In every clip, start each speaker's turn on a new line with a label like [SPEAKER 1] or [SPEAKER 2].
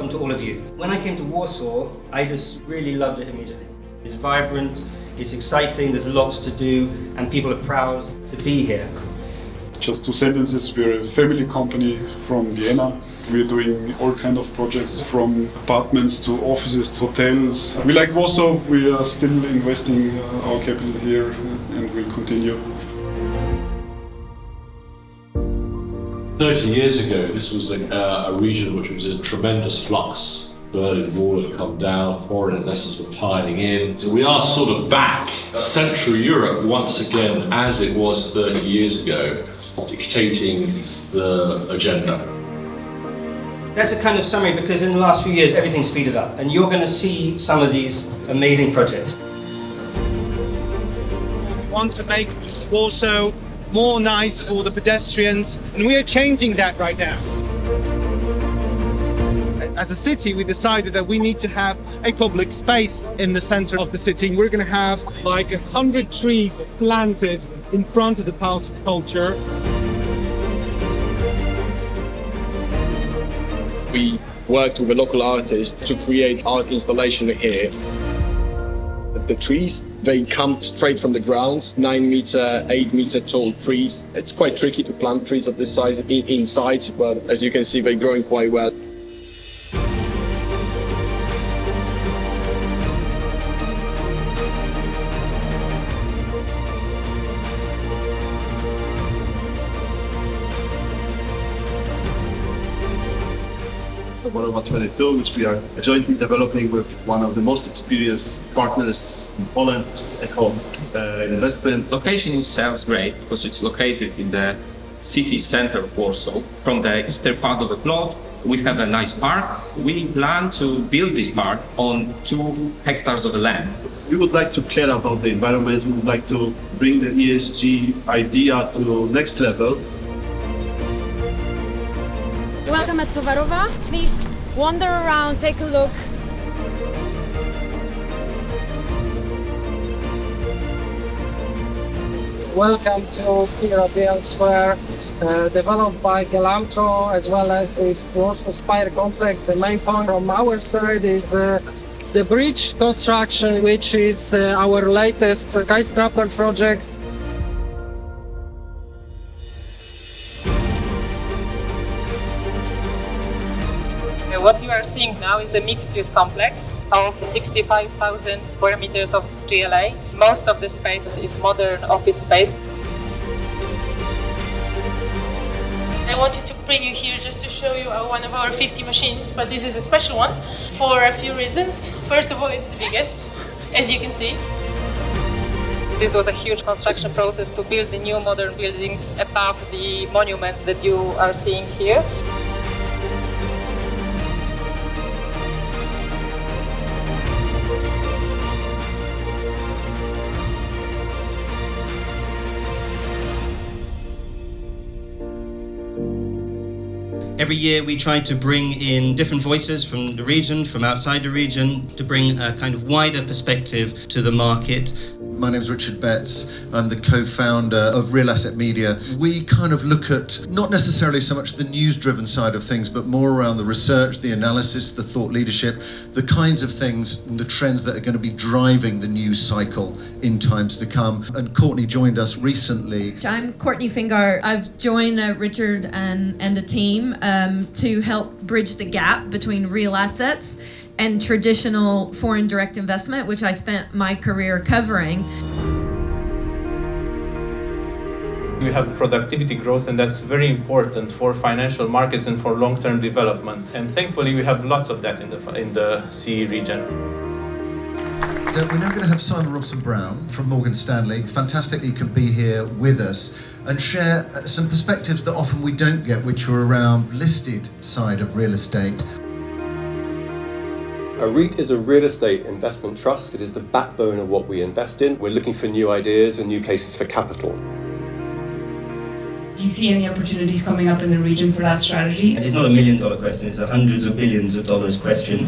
[SPEAKER 1] welcome to all of you. When I came to Warsaw, I just really loved it immediately. It's vibrant, it's exciting, there's lots to do, and people are proud to be here.
[SPEAKER 2] Just 2 sentences, we're a family company from Vienna. We're doing all kinds of projects from apartments to offices to hotels. We like Warsaw, we are still investing our capital here and will continue.
[SPEAKER 3] 30 years ago, this was a region which was in tremendous flux. Berlin Wall had come down, foreign investors were piling in. So we are sort of back. Central Europe once again, as it was 30 years ago, dictating the agenda.
[SPEAKER 1] That's a kind of summary because in the last few years everything's speeded up and you're going to see some of these amazing projects.
[SPEAKER 4] We want to make Warsaw more nice for the pedestrians, and we are changing that right now. As a city, we decided that we need to have a public space in the center of the city. We're going to have like 100 trees planted in front of the House of Culture.
[SPEAKER 5] We worked with a local artist to create art installation here. The trees, they come straight from the ground, 9 meter, 8 meter tall trees. It's quite tricky to plant trees of this size inside, but as you can see, they're growing quite well.
[SPEAKER 6] Warsaw 22, which we are jointly developing with one of the most experienced partners in Poland, which is Echo Investment.
[SPEAKER 7] Location itself is great because it's located in the city center of Warsaw. From the eastern part of the plot, we have a nice park. We plan to build this park on 2 hectares of land.
[SPEAKER 6] We would like to care about the environment. We would like to bring the ESG idea to the next level.
[SPEAKER 8] Welcome at Towarowa. Please wander around, take a look.
[SPEAKER 9] Welcome to European Square, developed by Gelantro, as well as this Warsaw Spire complex. The main point from our side is the bridge construction, which is our latest skyscraper project.
[SPEAKER 10] What you are seeing now is a mixed-use complex of 65,000 square meters of GLA. Most of the space is modern office space.
[SPEAKER 11] I wanted to bring you here just to show you one of our 50 machines, but this is a special one for a few reasons. First of all, it's the biggest, as you can see.
[SPEAKER 10] This was a huge construction process to build the new modern buildings above the monuments that you are seeing here.
[SPEAKER 1] Every year we try to bring in different voices from the region, from outside the region, to bring a kind of wider perspective to the market.
[SPEAKER 12] My name's Richard Betts. I'm the co-founder of Real Asset Media. We kind of look at not necessarily so much the news-driven side of things, but more around the research, the analysis, the thought leadership, the kinds of things and the trends that are going to be driving the news cycle in times to come. And Courtney joined us recently.
[SPEAKER 13] I'm Courtney Fingar. I've joined Richard and the team to help bridge the gap between real assets and traditional foreign direct investment, which I spent my career covering.
[SPEAKER 14] We have productivity growth, and that's very important for financial markets and for long-term development. And thankfully, we have lots of that in the CE region.
[SPEAKER 12] So we're now going to have Simon Robson-Brown from Morgan Stanley. Fantastic that you can be here with us and share some perspectives that often we don't get, which are around listed side of real estate.
[SPEAKER 15] A REIT is a real estate investment trust. It is the backbone of what we invest in. We're looking for new ideas and new cases for capital.
[SPEAKER 16] Do you see any opportunities coming up in the region for that strategy?
[SPEAKER 1] It's not $1 million question, it's a hundreds of billions of dollars question.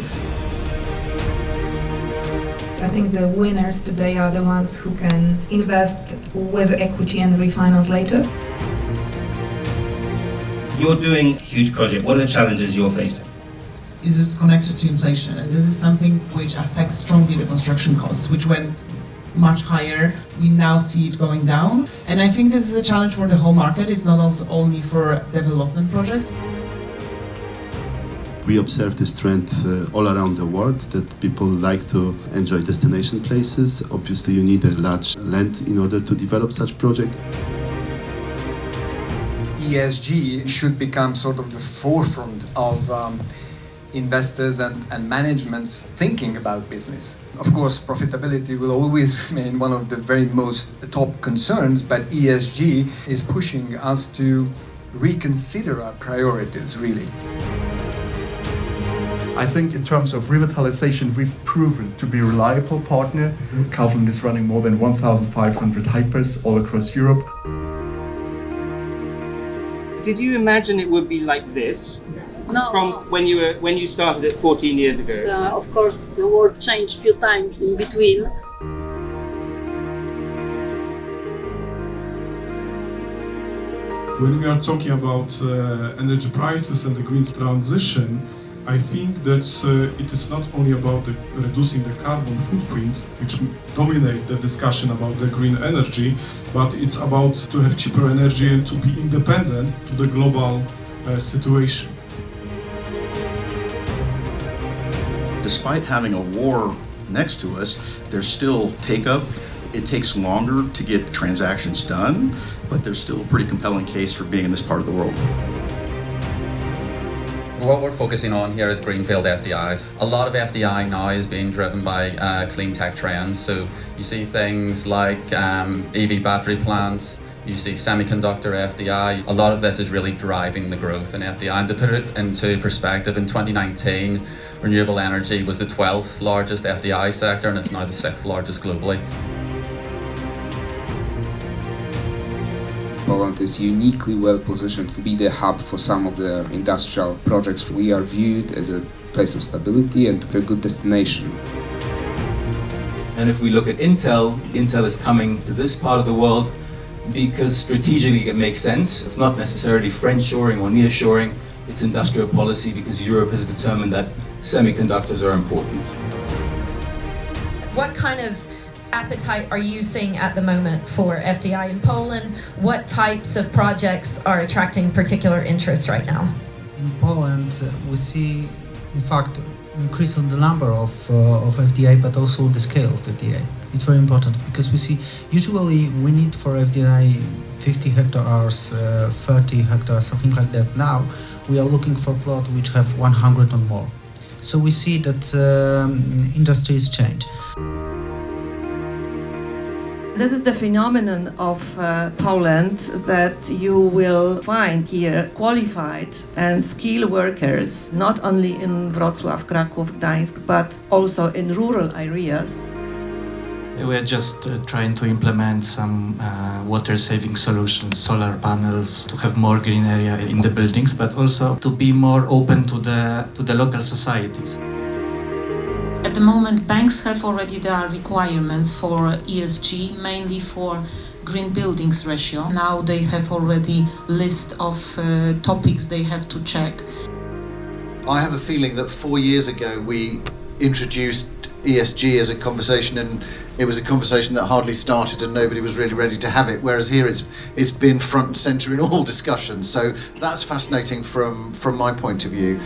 [SPEAKER 17] I think the winners today are the ones who can invest with equity and refinance later.
[SPEAKER 1] You're doing a huge project. What are the challenges you're facing?
[SPEAKER 18] is connected to inflation, and this is something which affects strongly the construction costs, which went much higher. We now see it going down, and I think this is a challenge for the whole market. It's not also only for development projects.
[SPEAKER 19] We observe this trend all around the world, that people like to enjoy destination places. Obviously, you need a large land in order to develop such project.
[SPEAKER 20] ESG should become sort of the forefront of investors and management's thinking about business. Of course, profitability will always remain one of the very most top concerns, but ESG is pushing us to reconsider our priorities, really.
[SPEAKER 21] I think in terms of revitalization, we've proven to be a reliable partner. Kaufland is running more than 1,500 hypers all across Europe.
[SPEAKER 1] Did you imagine it would be like this?
[SPEAKER 22] No.
[SPEAKER 1] From when you started it 14 years ago?
[SPEAKER 22] Of course, the world changed a few times in between.
[SPEAKER 2] When we are talking about energy prices and the green transition, I think that it is not only about reducing the carbon footprint, which dominate the discussion about the green energy, but it's about to have cheaper energy and to be independent to the global situation.
[SPEAKER 23] Despite having a war next to us, there's still take-up. It takes longer to get transactions done, but there's still a pretty compelling case for being in this part of the world.
[SPEAKER 24] What we're focusing on here is greenfield FDIs. A lot of FDI now is being driven by clean tech trends. So you see things like EV battery plants, you see semiconductor FDI. A lot of this is really driving the growth in FDI. And to put it into perspective, in 2019, renewable energy was the 12th largest FDI sector, and it's now the 6th largest globally.
[SPEAKER 25] Poland is uniquely well positioned to be the hub for some of the industrial projects. We are viewed as a place of stability and a good destination.
[SPEAKER 26] And if we look at Intel is coming to this part of the world because strategically it makes sense. It's not necessarily friendshoring or nearshoring, it's industrial policy because Europe has determined that semiconductors are important.
[SPEAKER 13] What kind of appetite are you seeing at the moment for FDI in Poland? What types of projects are attracting particular interest right now?
[SPEAKER 27] In Poland, we see, in fact, increase on the number of FDI, but also the scale of the FDI. It's very important because we see usually we need for FDI 50 hectares, 30 hectares, something like that. Now we are looking for plots which have 100 or more. So we see that industries change.
[SPEAKER 28] This is the phenomenon of Poland that you will find here qualified and skilled workers, not only in Wrocław, Kraków, Gdańsk, but also in rural areas.
[SPEAKER 29] We're just trying to implement some water-saving solutions, solar panels, to have more green area in the buildings, but also to be more open to the local societies.
[SPEAKER 30] At the moment, banks have already their requirements for ESG, mainly for green buildings ratio. Now they have already list of topics they have to check.
[SPEAKER 12] I have a feeling that 4 years ago we introduced ESG as a conversation, and it was a conversation that hardly started and nobody was really ready to have it, whereas here it's been front and centre in all discussions. So that's fascinating from my point of view.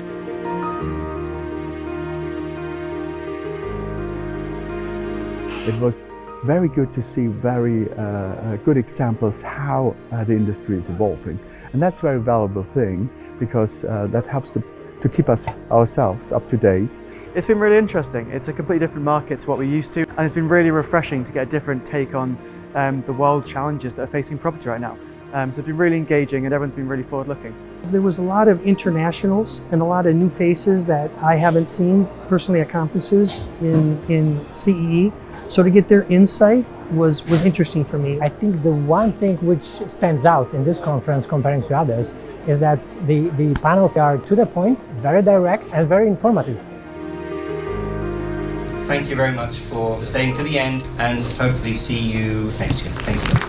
[SPEAKER 31] It was very good to see very good examples how the industry is evolving. And that's a very valuable thing because that helps to keep us ourselves up to date.
[SPEAKER 32] It's been really interesting. It's a completely different market to what we're used to, and it's been really refreshing to get a different take on the world challenges that are facing property right now. So it's been really engaging and everyone's been really forward-looking.
[SPEAKER 33] There was a lot of internationals and a lot of new faces that I haven't seen personally at conferences in CEE. So to get their insight was interesting for me.
[SPEAKER 34] I think the one thing which stands out in this conference comparing to others is that the panels are to the point, very direct and very informative.
[SPEAKER 1] Thank you very much for staying to the end, and hopefully see you next year. Thank you.